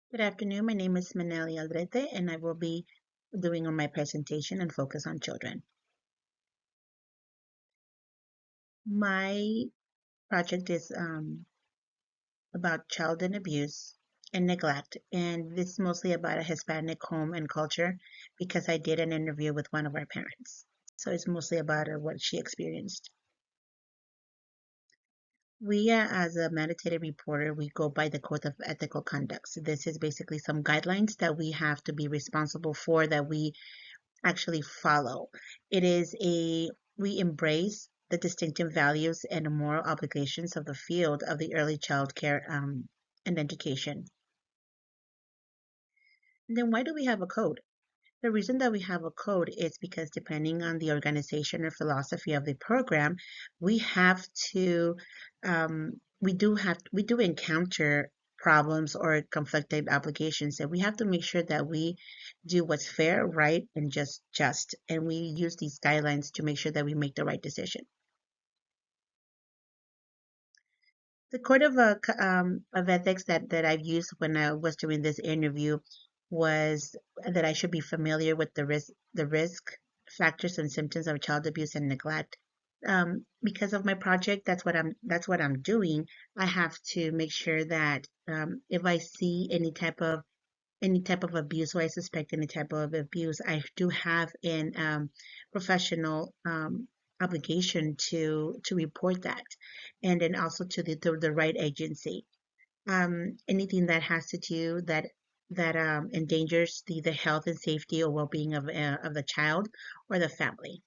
Good afternoon. My name is Maneli Aldrete, and I will be doing on my presentation and focus on children. My project is about child and abuse and neglect, and this is mostly about a Hispanic home and culture because I did an interview with one of our parents. So it's mostly about what she experienced. We, as a mandated reporter, we go by the Code of Ethical Conduct. So this is basically some guidelines that we have to be responsible for that we actually follow. It is we embrace the distinctive values and moral obligations of the field of the early child care and education. And then why do we have a code? The reason that we have a code is because depending on the organization or philosophy of the program, we have to, we do encounter problems or conflicted obligations, and we have to make sure that we do what's fair, right, and just, and we use these guidelines to make sure that we make the right decision. The code of ethics that I've used when I was doing this interview was that I should be familiar with the risk factors and symptoms of child abuse and neglect. Because of my project, that's what I'm doing. I have to make sure that if I see any type of abuse or I suspect any type of abuse, I do have an professional obligation to report that, and then also to the right agency. Anything that has to do that endangers the health and safety or well-being of the child or the family.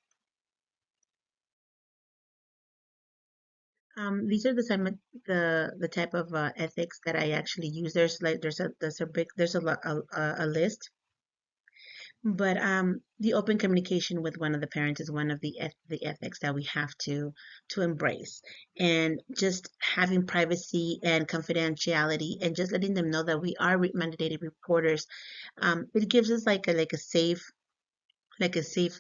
These are the type of ethics that I actually use. There's a list. But the open communication with one of the parents is one of the ethics that we have to embrace, and just having privacy and confidentiality, and just letting them know that we are mandated reporters. It gives us like a safe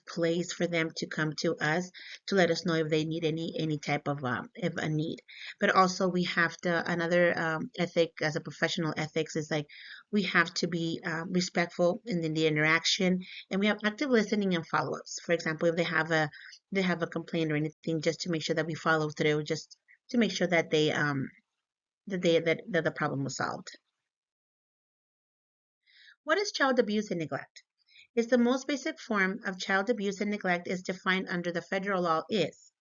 place for them to come to us to let us know if they need any type of if a need. But also we have to another ethic as a professional ethics is like we have to be respectful in the interaction, and we have active listening and follow-ups. For example, if they have a complaint or anything, just to make sure that we follow through, just to make sure that that the problem was solved. What is child abuse and neglect? Is the most basic form of child abuse and neglect is defined under the federal law is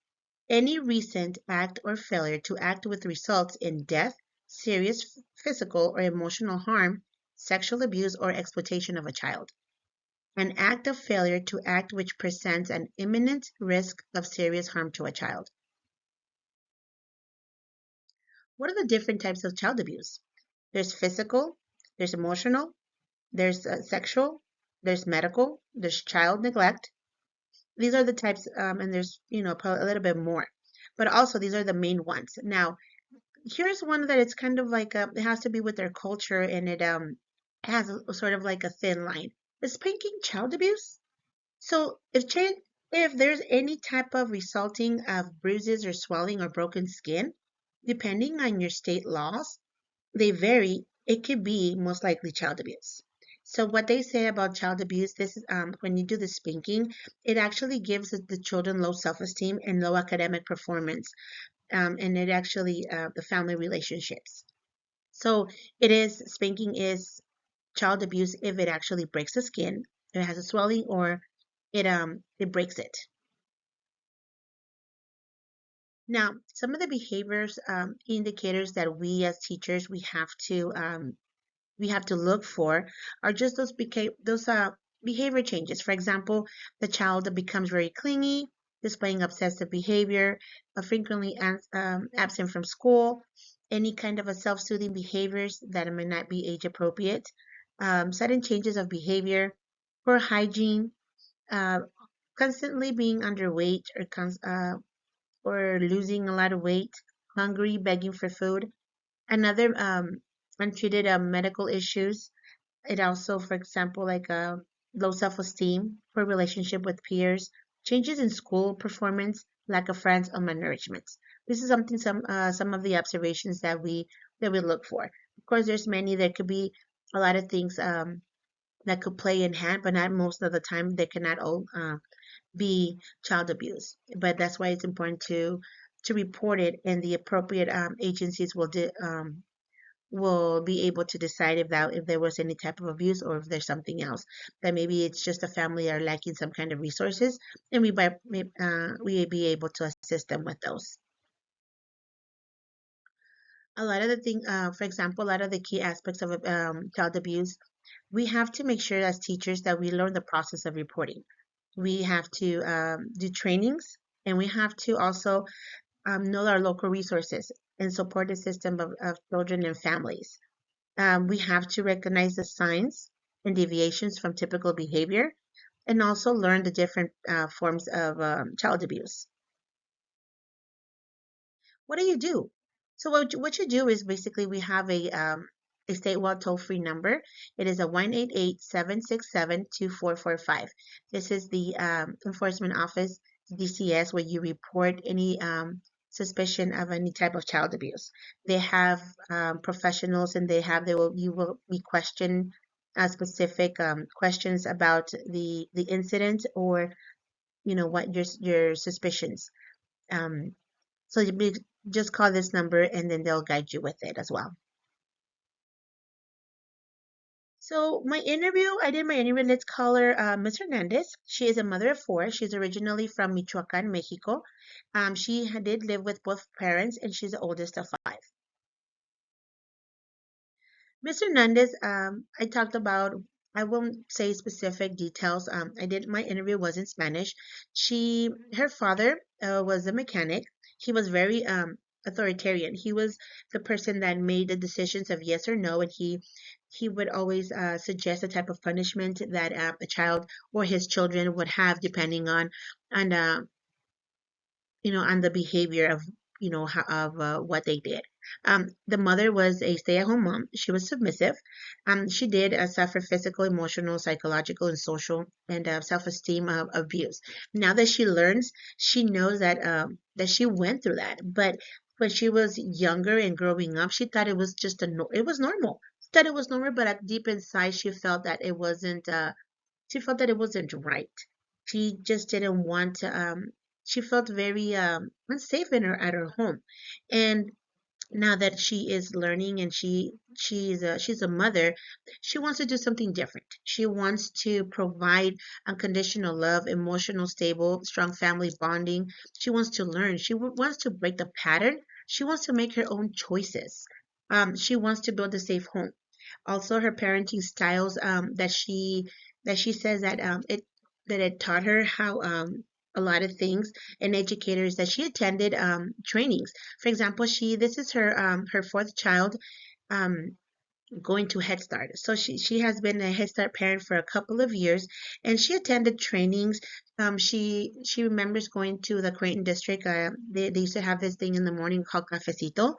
any recent act or failure to act which results in death, serious physical or emotional harm, sexual abuse, or exploitation of a child. An act of failure to act which presents an imminent risk of serious harm to a child. What are the different types of child abuse? There's physical, there's emotional, there's sexual, there's medical, there's child neglect. These are the types, and there's, a little bit more, but also these are the main ones. Now, here's one that it's kind of like it has to be with their culture, and it has sort of like a thin line. Is spanking child abuse? So if there's any type of resulting of bruises or swelling or broken skin, depending on your state laws, they vary. It could be most likely child abuse. So what they say about child abuse, this is when you do the spanking, it actually gives the children low self-esteem and low academic performance, and it actually the family relationships. So spanking is child abuse if it actually breaks the skin, if it has a swelling, or it breaks it. Now, some of the behaviors indicators that we as teachers we have to look for are just those behavior changes. For example, the child that becomes very clingy, displaying obsessive behavior, frequently absent from school, any kind of a self-soothing behaviors that may not be age appropriate, sudden changes of behavior, poor hygiene, uh, constantly being underweight or losing a lot of weight, hungry, begging for food. Another untreated medical issues. It also, for example, like low self-esteem, poor relationship with peers, changes in school performance, lack of friends, or malnourishment. This is some of the observations that we look for. Of course, there's many. There could be a lot of things that could play in hand, but not most of the time. They cannot all be child abuse. But that's why it's important to report it, and the appropriate agencies will be able to decide if there was any type of abuse or if there's something else, that maybe it's just a family that are lacking some kind of resources, and we be able to assist them with those. A lot of the thing, for example, a lot of the key aspects of child abuse, we have to make sure as teachers that we learn the process of reporting. We have to do trainings, and we have to also know our local resources and support the system of children and families. We have to recognize the signs and deviations from typical behavior, and also learn the different forms of child abuse. What do you do? So what you do is basically we have a statewide toll-free number. It is a 1-888-767-2445. This is the enforcement office, DCS, where you report any suspicion of any type of child abuse. They have professionals, and you will be questioned specific questions about the incident, or what your suspicions. Um, so just call this number, and then they'll guide you with it as well. So I did my interview. Let's call her Ms. Hernandez. She is a mother of four. She's originally from Michoacan, Mexico. She did live with both parents, and she's the oldest of five. Ms. Hernandez, I talked about, I won't say specific details. My interview was in Spanish. Her father was a mechanic. He was very authoritarian. He was the person that made the decisions of yes or no, and he would always suggest the type of punishment that a child or his children would have, depending on on the behavior of what they did. The mother was a stay-at-home mom. She was submissive. She did suffer physical, emotional, psychological, and social and self-esteem abuse. Now that she learns, she knows that she went through that. But when she was younger and growing up, she thought it was it was normal. She thought it was normal, but deep inside, she felt that it wasn't. She felt that it wasn't right. She just didn't want to. She felt very unsafe at her home, and now that she is learning, and she's a mother, she wants to do something different. She wants to provide unconditional love, emotional, stable, strong family bonding. She wants to learn. She wants to break the pattern. She wants to make her own choices. She wants to build a safe home. Also, her parenting styles, that she says that it taught her how a lot of things, and educators that she attended trainings. For example, this is her fourth child um, going to Head Start. So she has been a Head Start parent for a couple of years, and she attended trainings. She remembers going to the Creighton district. They used to have this thing in the morning called cafecito.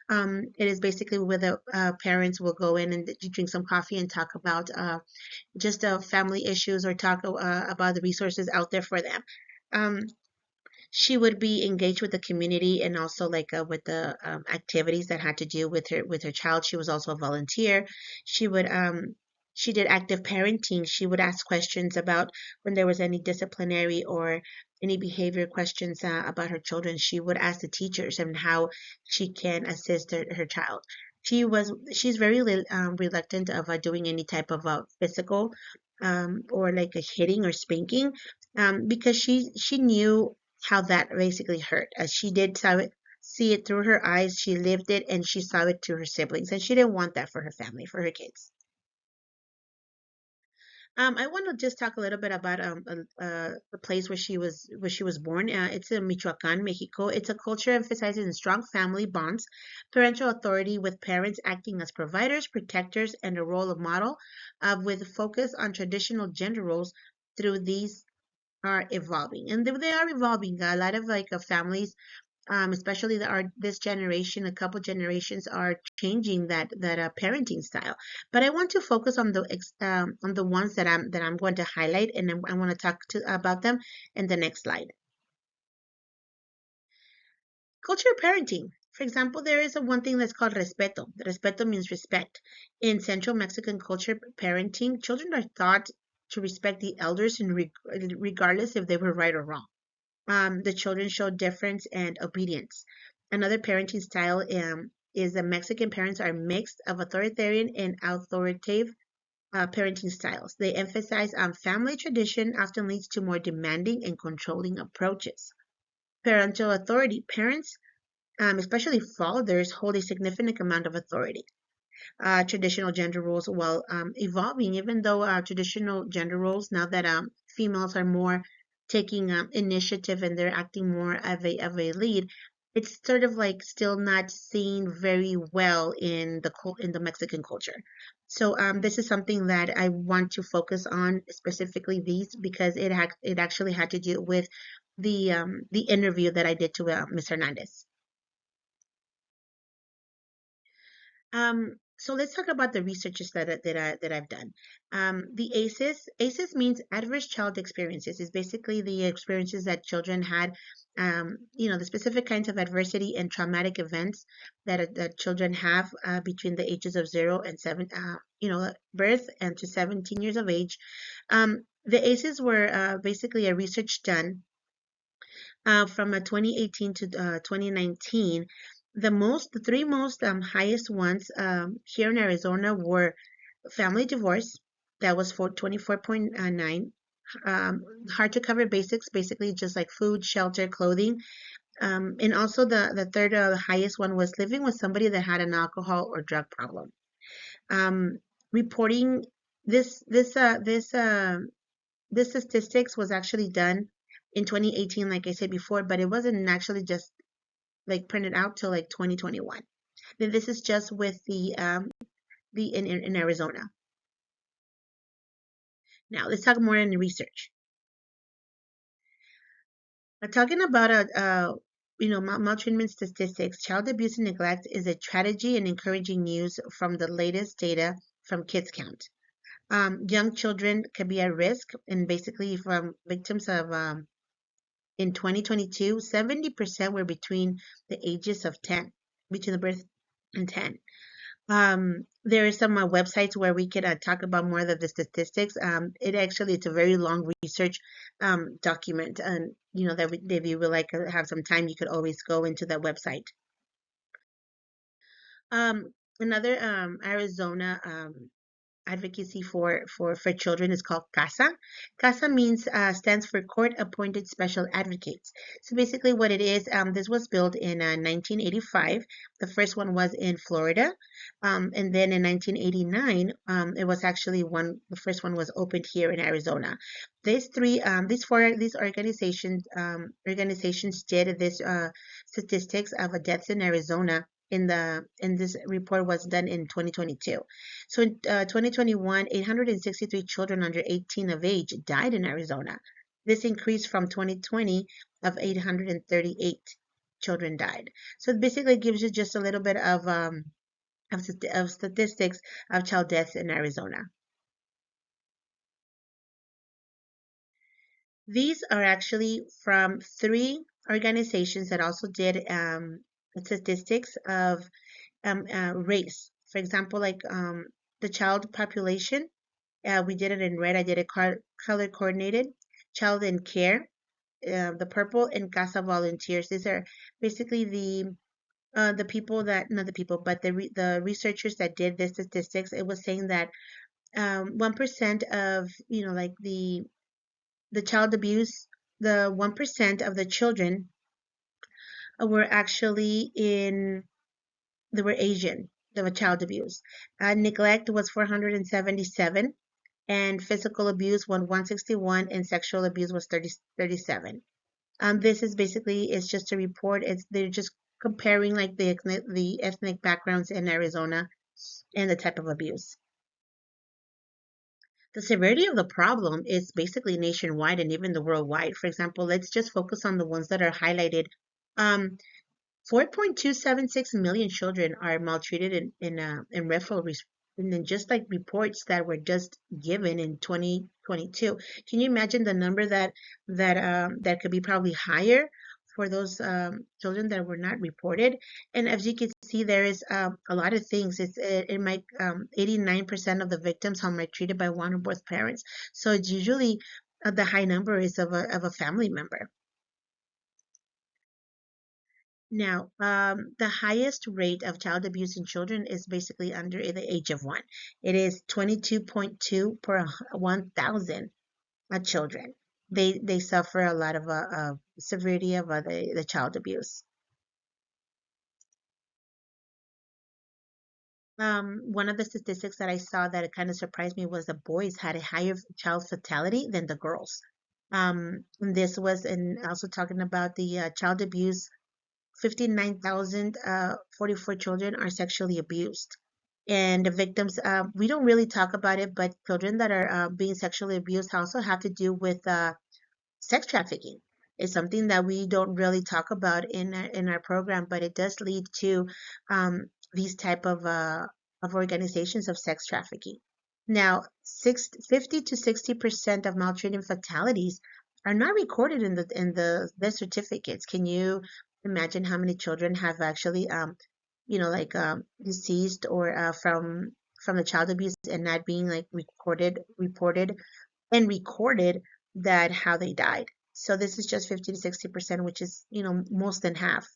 It is basically where the parents will go in and drink some coffee and talk about just family issues, or talk about the resources out there for them. Um, she would be engaged with the community, and also like with the activities that had to do with her child. She was also a volunteer. She did active parenting. She would ask questions about when there was any disciplinary or any behavior questions about her children. She would ask the teachers and how she can assist her child. She's very reluctant of doing any type of physical or like a hitting or spanking, because she knew how that basically hurt. As she did see it through her eyes, she lived it, and she saw it to her siblings, and she didn't want that for her family, for her kids. I want to just talk a little bit about the place where she was born. It's in Michoacan, Mexico. It's a culture emphasizing strong family bonds, parental authority, with parents acting as providers, protectors, and a role of model, with focus on traditional gender roles. Through these are evolving, and they are evolving. A lot of like families, especially this generation, a couple generations, are changing that parenting style. But I want to focus on the ones that I'm going to highlight, and I want to talk about them in the next slide. Culture parenting. For example, there is a one thing that's called respeto. Respeto means respect. In Central Mexican culture, parenting, children are taught to respect the elders regardless if they were right or wrong. The children show deference and obedience. Another parenting style is the Mexican parents are mixed of authoritarian and authoritative parenting styles. They emphasize on family tradition often leads to more demanding and controlling approaches. Parental authority. Parents, especially fathers, hold a significant amount of authority. Traditional gender roles, while evolving, even though traditional gender roles, now that females are more taking initiative and they're acting more of a lead, it's sort of like still not seen very well in the Mexican culture. So this is something that I want to focus on, specifically these, because it actually had to do with the interview that I did to Ms. Hernandez. So let's talk about the researches that I've done. The ACEs means adverse child experiences. Is basically the experiences that children had, the specific kinds of adversity and traumatic events that children have between the ages of 0 and 7, birth and to 17 years of age. The ACEs were basically a research done from 2018 to 2019. The three most highest ones here in Arizona were family divorce, that was for 24.9. Hard to cover basics, basically just like food, shelter, clothing. And also the third highest one was living with somebody that had an alcohol or drug problem. Reporting this this this this statistics was actually done in 2018, like I said before, but it wasn't actually just like printed out till like 2021. Then this is just with the in Arizona. Now let's talk more in the research. Talking about maltreatment statistics, child abuse and neglect is a tragedy and encouraging news from the latest data from Kids Count. Young children can be at risk, and basically from victims of in 2022, 70% were between the ages of 10, between the birth and 10. There are some websites where we could talk about more of the statistics. It's a very long research document, and that if you would like to have some time, you could always go into that website. Another Arizona advocacy for children is called CASA. CASA means stands for Court Appointed Special Advocates. So basically what it is, this was built in 1985. The first one was in Florida. And then in 1989, it was actually the first one was opened here in Arizona. These organizations did this statistics of deaths in Arizona in this report was done in 2022. So in 2021, 863 children under 18 of age died in Arizona. This increased from 2020 of 838 children died. So it basically gives you just a little bit of statistics of child deaths in Arizona. These are actually from 3 organizations that also did statistics of race. For example, like the child population, we did it in red. I did it color coordinated. Child in care, the purple, and CASA volunteers. These are basically the people that, not the people, but the researchers that did the statistics. It was saying that 1% of like the child abuse, the 1% of the children were actually they were Asian, the child abuse. Neglect was 477, and physical abuse was 161, and sexual abuse was 37. This is basically, it's just a report. They're just comparing like the ethnic backgrounds in Arizona and the type of abuse. The severity of the problem is basically nationwide and even the worldwide. For example, let's just focus on the ones that are highlighted. 4.276 million children are maltreated in referral, and then just like reports that were just given in 2022. Can you imagine the number that could be probably higher for those children that were not reported. And as you can see, there is a lot of things. It might 89% of the victims are maltreated by one or both parents. So it's usually the high number is of a family member. Now, the highest rate of child abuse in children is basically under the age of 1. It is 22.2 per 1,000 children. They suffer a lot of severity of the child abuse. One of the statistics that I saw that kind of surprised me was the boys had a higher child fatality than the girls. This was in also talking about the child abuse. 59,044 children are sexually abused. And the victims, we don't really talk about it, but children that are being sexually abused also have to do with sex trafficking. It's something that we don't really talk about in our program, but it does lead to these type of organizations of sex trafficking. Now, 50 to 60% of maltreatment fatalities are not recorded in the death certificates. Can you imagine how many children have actually like deceased or from the child abuse and not being like reported and recorded that how they died. So this is just 50 to 60%, which is, most than half.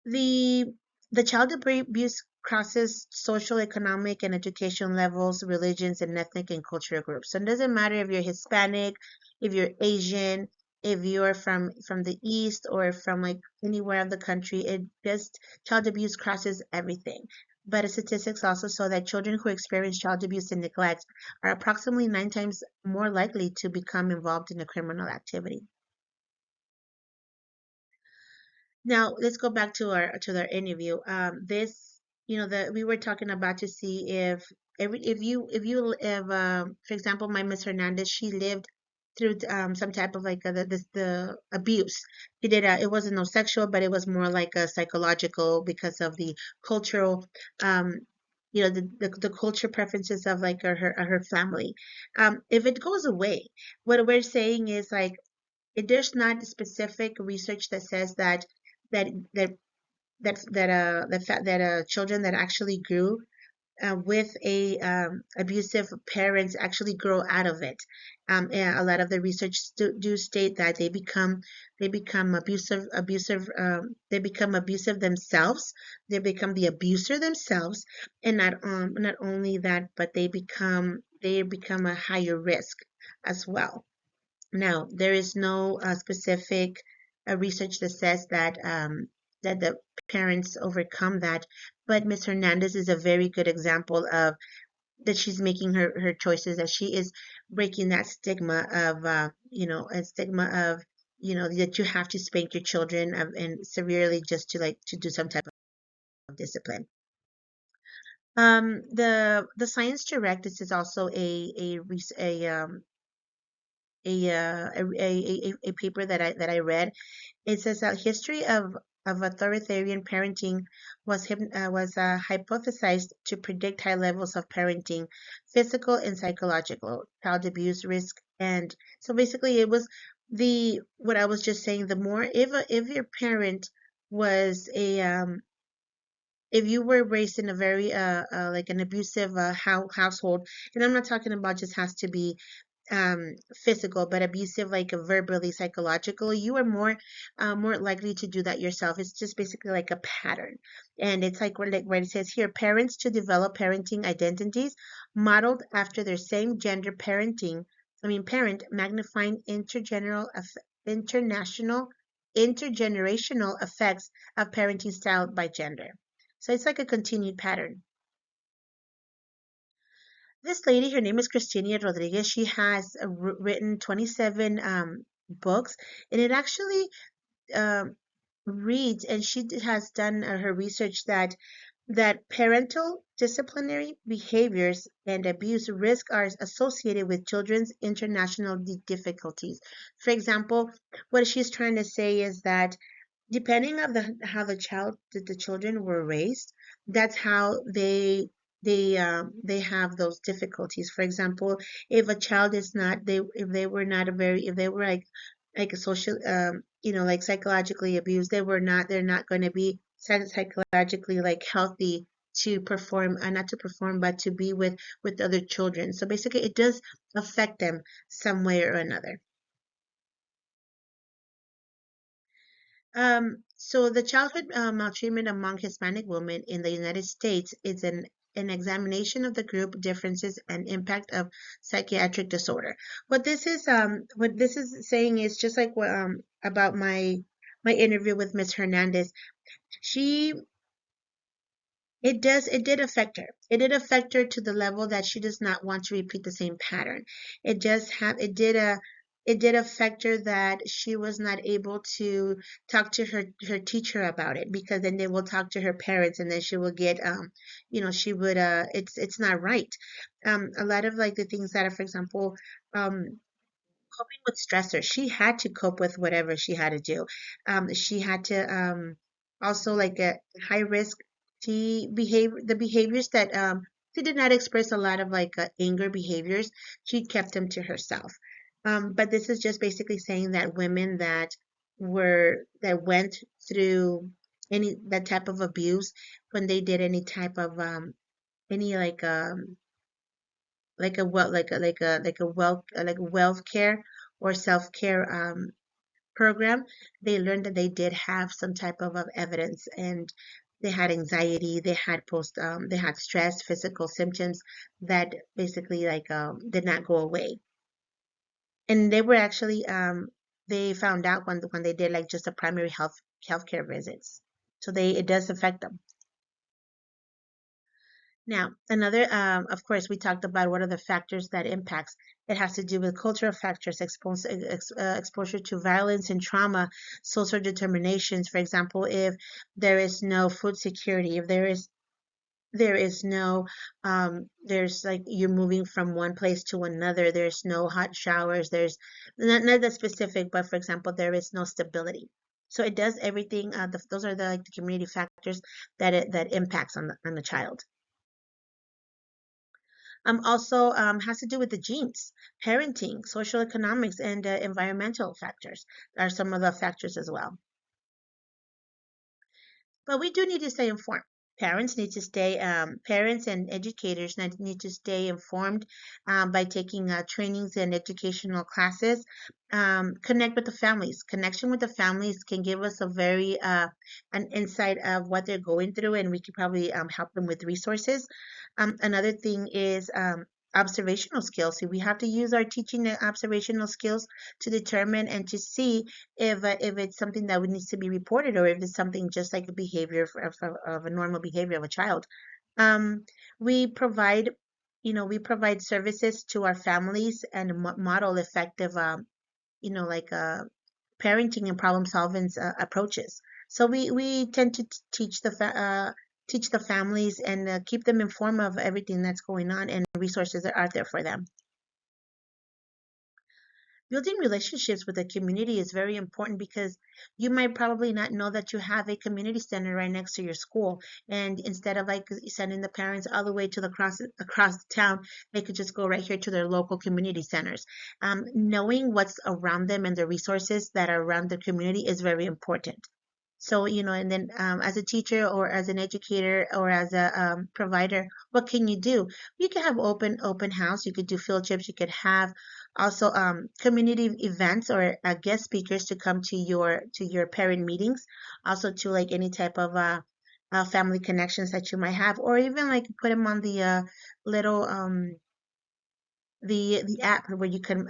The the child abuse crosses social, economic, and education levels, religions, and ethnic and cultural groups. So it doesn't matter if you're Hispanic, if you're Asian, if you're from the East or from like anywhere of the country. It just child abuse crosses everything. But the statistics also show that children who experience child abuse and neglect are approximately 9 times more likely to become involved in a criminal activity. Now let's go back to our interview. This, that we were talking about to see if for example, my Miss Hernandez, she lived through some type of like the abuse. She did it wasn't no sexual, but it was more like a psychological because of the cultural the culture preferences of like her family. If it goes away, what we're saying is like there's not specific research that says that that that children that actually grew with a abusive parents actually grow out of it. And a lot of the research do state that they become they become abusive themselves. They become the abuser themselves, and not only that, but they become a higher risk as well. Now, there is no specific research that says that the parents overcome that, but Miss Hernandez is a very good example of that she's making her choices, that she is breaking that stigma of a stigma of that you have to spank your children and severely just to do some type of discipline. The Science Direct, this is also a paper that I read. It says that history of authoritarian parenting was hypothesized to predict high levels of parenting, physical and psychological, child abuse risk, and so basically it was the what I was just saying. The more if your parent was a if you were raised in a very like an abusive household, and I'm not talking about just has to be physical, but abusive like verbally, psychological, you are more likely to do that yourself. It's just basically like a pattern. And it's like where it says here, parents to develop parenting identities modeled after their same gender parent magnifying international intergenerational effects of parenting style by gender. So it's like a continued pattern. This lady, her name is Christina Rodriguez. She has written 27 books, and it actually um, reads, and has done her research that parental disciplinary behaviors and abuse risk are associated with children's international difficulties. For example, what she's trying to say is that depending of how the children were raised, that's how they have those difficulties. For example, if a child is not they if they were not a very if they were like like a social, like psychologically abused, they're not going to be psychologically like healthy to perform, not to perform, but to be with other children. So basically, it does affect them some way or another. So the childhood maltreatment among Hispanic women in the United States is an examination of the group differences and impact of psychiatric disorder. What this is saying is just like what, about my interview with Miss Hernandez. She it did affect her. It did affect her to the level that she does not want to repeat the same pattern. It did affect her that she was not able to talk to her teacher about it, because then they will talk to her parents, and then she will get she would it's not right. A lot of like the things that are, for example, um coping with stressors. She had to cope with whatever she had to do. She had to also like a high risk. The behaviors that she did not express a lot of like anger behaviors. She kept them to herself. But this is just basically saying that women that went through any that type of abuse, when they did any type of any like a well like a wealth care or self-care program, they learned that they did have some type of evidence, and they had anxiety, they had stress, physical symptoms that basically like did not go away. And they were actually they found out when they did like just a primary healthcare visits. So they it does affect them. Now, another, of course, we talked about what are the factors that impacts. It has to do with cultural factors, exposure to violence and trauma, social determinations. For example, if there is no food security, if there is no, there's like you're moving from one place to another, there's no hot showers, there's not that specific, but for example, there is no stability. So it does everything. Those are the like the community factors that impacts on the child. Also has to do with the genes, parenting, social economics, and environmental factors are some of the factors as well. But we do need to stay informed. Parents and educators need to stay informed by taking trainings and educational classes. Connect with the families. Connection with the families can give us a very an insight of what they're going through, and we could probably help them with resources. Another thing is observational skills. So we have to use our teaching and observational skills to determine and to see if it's something that would needs to be reported, or if it's something just like a behavior of a normal behavior of a child. Um, we provide, we provide services to our families and model effective, like parenting and problem solving approaches. So we tend to teach the families and keep them informed of everything that's going on and resources that are out there for them. Building relationships with the community is very important, because you might probably not know that you have a community center right next to your school, and instead of like sending the parents all the way to the across the town, they could just go right here to their local community centers. Knowing what's around them and the resources that are around the community is very important. So, and then as a teacher or as an educator or as a provider, what can you do? You can have open house. You could do field trips. You could have also community events or guest speakers to come to your parent meetings. Also to like any type of family connections that you might have, or even like put them on the little the app where you can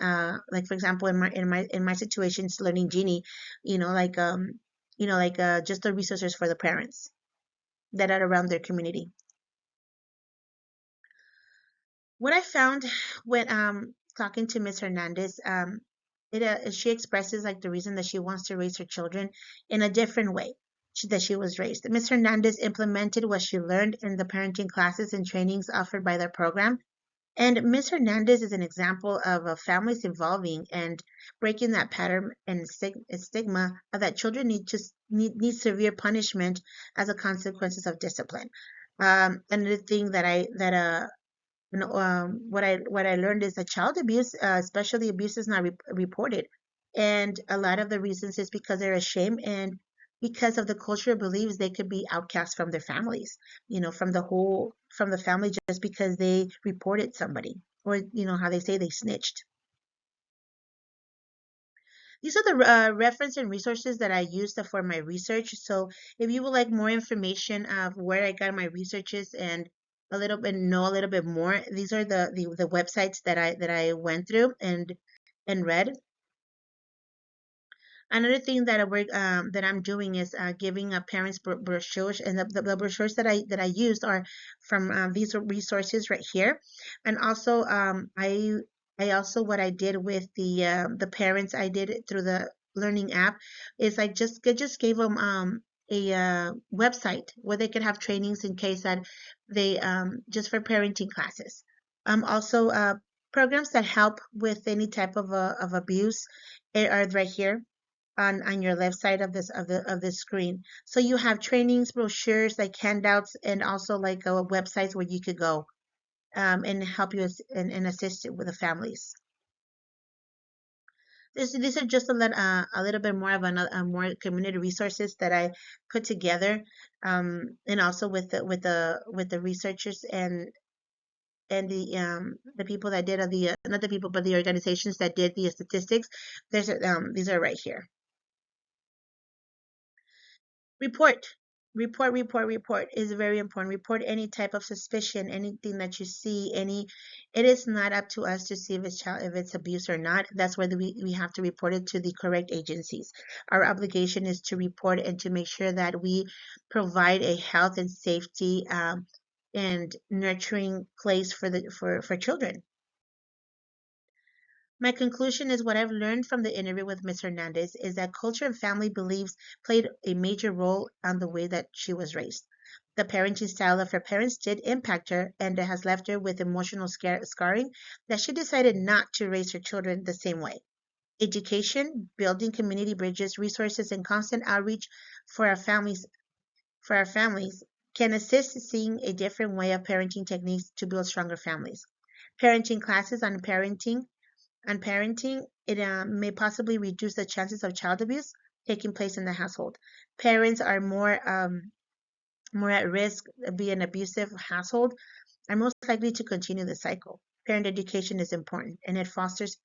like for example in my situations learning genie, like just the resources for the parents that are around their community. What I found when talking to Miss Hernandez, she expresses like the reason that she wants to raise her children in a different way that she was raised. Miss Hernandez implemented what she learned in the parenting classes and trainings offered by their program. And Ms. Hernandez is an example of families evolving and breaking that pattern and stigma of that children need severe punishment as a consequences of discipline. Another thing what I learned is that child abuse, especially abuse, is not reported. And a lot of the reasons is because they're ashamed and because of the cultural beliefs they could be outcast from their families, from the family just because they reported somebody or how they say they snitched. These are the reference and resources that I used for my research. So if you would like more information of where I got my researches and know a little bit more, these are the websites that I went through and read. Another thing that I'm doing is giving parents brochures, and the brochures that I used are from these resources right here, and also I also what I did with the parents I did it through the learning app is I just gave them a website where they could have trainings in case that they just for parenting classes. Also programs that help with any type of abuse are right here on your left side of the screen. So you have trainings, brochures, like handouts, and also like websites where you could go and help you and assist with the families. These are just a little bit more of more community resources that I put together, and also with the researchers and the people that did the not the people but the organizations that did the statistics. These are right here. Report. Report is very important. Report any type of suspicion, anything that you see, it is not up to us to see if it's abuse or not. That's why we have to report it to the correct agencies. Our obligation is to report and to make sure that we provide a health and safety and nurturing place for children. My conclusion is what I've learned from the interview with Ms. Hernandez is that culture and family beliefs played a major role on the way that she was raised. The parenting style of her parents did impact her, and it has left her with emotional scarring that she decided not to raise her children the same way. Education, building community bridges, resources, and constant outreach for our families for our families can assist seeing a different way of parenting techniques to build stronger families. Parenting classes on parenting, it may possibly reduce the chances of child abuse taking place in the household. Parents are more at risk of being an abusive household are most likely to continue the cycle. Parent education is important and it fosters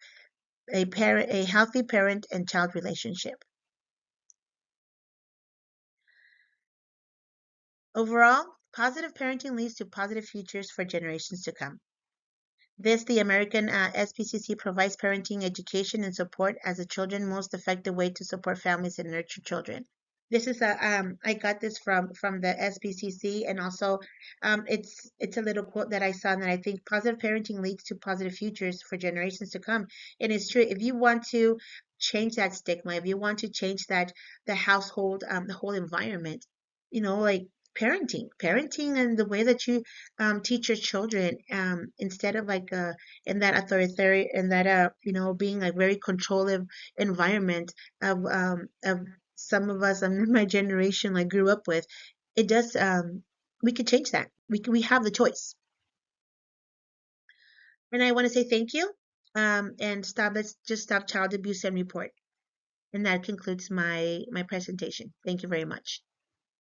a healthy parent and child relationship. Overall, positive parenting leads to positive futures for generations to come. The American SPCC provides parenting education and support as a children most effective way to support families and nurture children. This is I got this from the SPCC, and also it's a little quote that I saw and that I think positive parenting leads to positive futures for generations to come. And it's true. If you want to change that stigma, if you want to change the household, the whole environment, like parenting and the way that you teach your children, instead of like in that authoritarian, in that being a very controlling environment of some of us in my generation like grew up with. It does We could change that. We have the choice. And I want to say thank you, and let's just stop child abuse and report. And that concludes my presentation. Thank you very much.